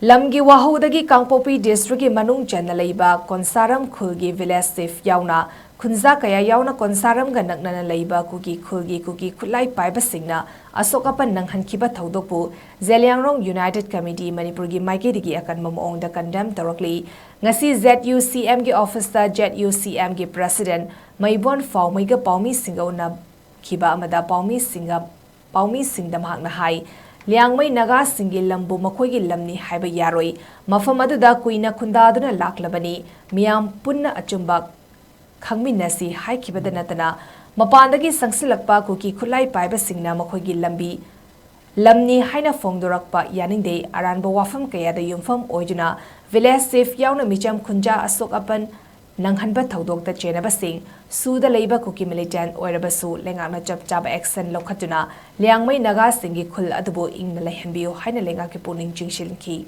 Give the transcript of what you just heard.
LAMGI WAHOUDAGI KANGPOKPI district ki manung CHANNA LEIBA KONSARAM KHUL gi village chief YAONA KHUNJA kaya YAONA KONSARAM ga NAKNANA LEIBA Kuki Khutlai Paiba Singna Asok Apan Nanhankhiba Thoudokpu ZELIARONG United Committee MANIPUR gi MAIKEIDAGI Akanba Mawongda Condemn Tourakli ngasi ZUCM gi officer ZUCM gi president Maibon Faumaiga Paumi Singa Unakhiba amada Paumi Singda mahakna hai Liangmai Naga Singi Lambu Makoigi Lamni Haiba Yaroi, Mafamada Kuina Kundaduna Laklabani, Miam Punna Achumba Kangminasi, Haikibada Natana, Mapandagi Sangsilakpa Kuki Khutlai Paiba Singna Makoigi Lambi, Lamni Haina Fongdorakpa Yaninde, Aranba Wafam Kayada Yumfam Ojuna, Village Chief Yauna Micham Khunja Asok Apan Nanhankhiba Thoudokpu Chenaba Sing, Suda LEIBA Kuki militant Oirabasu, Lengana Chab action Lokatuna, Liangmai Naga Singi KHUL Adubo Ing Lehenbio, Haina Lenga Kipuning Jingshilki.